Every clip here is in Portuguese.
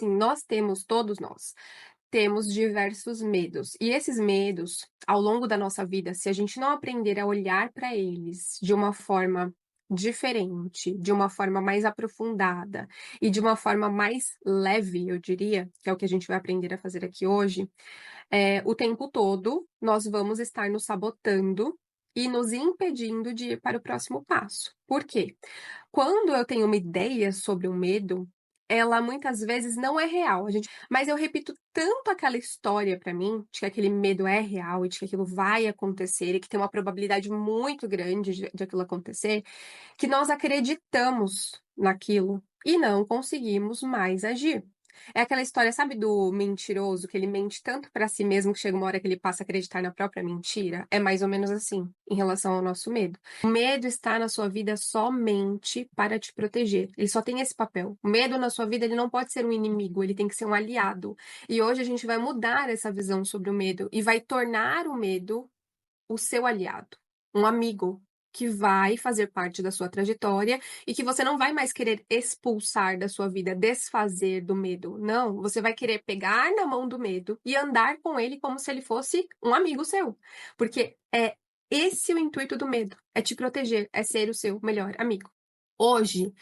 Sim, nós temos, todos nós, temos diversos medos. E esses medos, ao longo da nossa vida, se a gente não aprender a olhar para eles de uma forma diferente, de uma forma mais aprofundada e de uma forma mais leve, eu diria, que é o que a gente vai aprender a fazer aqui hoje, o tempo todo nós vamos estar nos sabotando e nos impedindo de ir para o próximo passo. Por quê? Quando eu tenho uma ideia sobre um medo, ela muitas vezes não é real, mas eu repito tanto aquela história pra mim, de que aquele medo é real e de que aquilo vai acontecer e que tem uma probabilidade muito grande de aquilo acontecer, que nós acreditamos naquilo e não conseguimos mais agir. É aquela história, sabe, do mentiroso, que ele mente tanto pra si mesmo que chega uma hora que ele passa a acreditar na própria mentira? É mais ou menos assim, em relação ao nosso medo. O medo está na sua vida somente para te proteger. Ele só tem esse papel. O medo na sua vida, ele não pode ser um inimigo, ele tem que ser um aliado. E hoje a gente vai mudar essa visão sobre o medo e vai tornar o medo o seu aliado, um amigo que vai fazer parte da sua trajetória e que você não vai mais querer expulsar da sua vida, desfazer do medo. Não, você vai querer pegar na mão do medo e andar com ele como se ele fosse um amigo seu. Porque é esse o intuito do medo, é te proteger, é ser o seu melhor amigo. Hoje,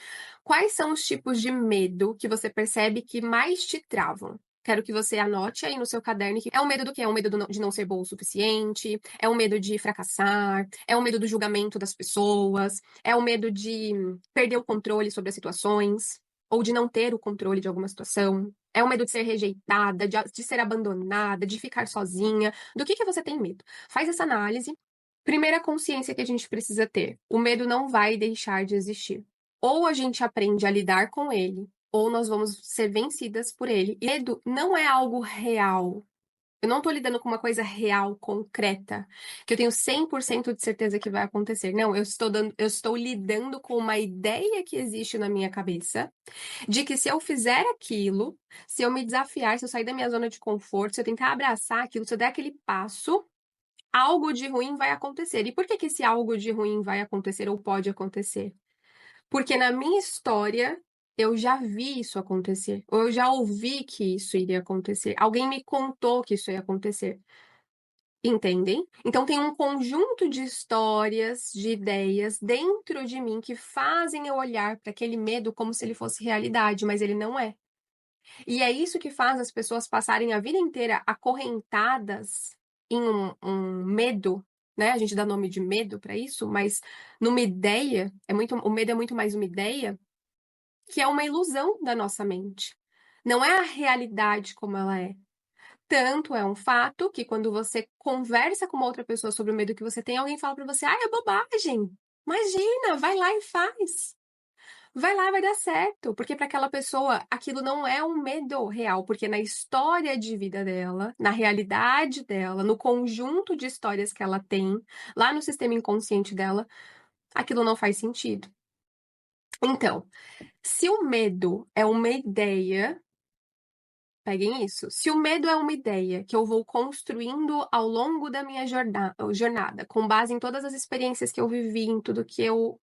quais são os tipos de medo que você percebe que mais te travam? Quero que você anote aí no seu caderno que é o medo do quê? É o medo de não ser bom o suficiente, é o medo de fracassar, é o medo do julgamento das pessoas, é o medo de perder o controle sobre as situações, ou de não ter o controle de alguma situação, é o medo de ser rejeitada, de ser abandonada, de ficar sozinha. Do que você tem medo? Faz essa análise. Primeira consciência que a gente precisa ter: o medo não vai deixar de existir. Ou a gente aprende a lidar com ele, ou nós vamos ser vencidas por ele. E medo não é algo real. Eu não tô lidando com uma coisa real, concreta, que eu tenho 100% de certeza que vai acontecer. Não, eu estou lidando com uma ideia que existe na minha cabeça, de que se eu fizer aquilo, se eu me desafiar, se eu sair da minha zona de conforto, se eu tentar abraçar aquilo, se eu der aquele passo, algo de ruim vai acontecer. E por que esse algo de ruim vai acontecer ou pode acontecer? Porque na minha história eu já vi isso acontecer, ou eu já ouvi que isso iria acontecer. Alguém me contou que isso ia acontecer. Entendem? Então tem um conjunto de histórias, de ideias dentro de mim que fazem eu olhar para aquele medo como se ele fosse realidade, mas ele não é. E é isso que faz as pessoas passarem a vida inteira acorrentadas em um medo, né? A gente dá nome de medo para isso, mas numa ideia, o medo é muito mais uma ideia que é uma ilusão da nossa mente. Não é a realidade como ela é. Tanto é um fato que quando você conversa com uma outra pessoa sobre o medo que você tem, alguém fala para você: "Ah, é bobagem. Imagina, vai lá e faz." Vai lá, vai dar certo, porque para aquela pessoa aquilo não é um medo real, porque na história de vida dela, na realidade dela, no conjunto de histórias que ela tem, lá no sistema inconsciente dela, aquilo não faz sentido. Então, se o medo é uma ideia, peguem isso. Se o medo é uma ideia que eu vou construindo ao longo da minha jornada, com base em todas as experiências que eu vivi, em tudo que eu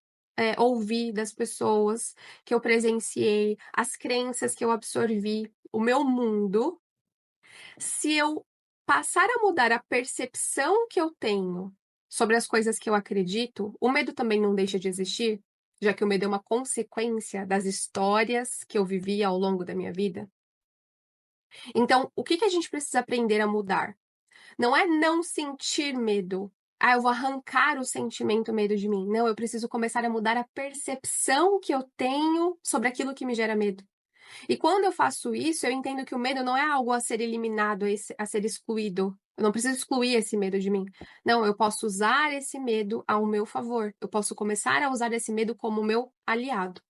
ouvi das pessoas, que eu presenciei, as crenças que eu absorvi, o meu mundo, se eu passar a mudar a percepção que eu tenho sobre as coisas que eu acredito, o medo também não deixa de existir, já que o medo é uma consequência das histórias que eu vivi ao longo da minha vida. Então, o que a gente precisa aprender a mudar? Não é não sentir medo. Ah, eu vou arrancar o sentimento medo de mim. Não, eu preciso começar a mudar a percepção que eu tenho sobre aquilo que me gera medo. E quando eu faço isso, eu entendo que o medo não é algo a ser eliminado, a ser excluído. Eu não preciso excluir esse medo de mim. Não, eu posso usar esse medo ao meu favor. Eu posso começar a usar esse medo como meu aliado.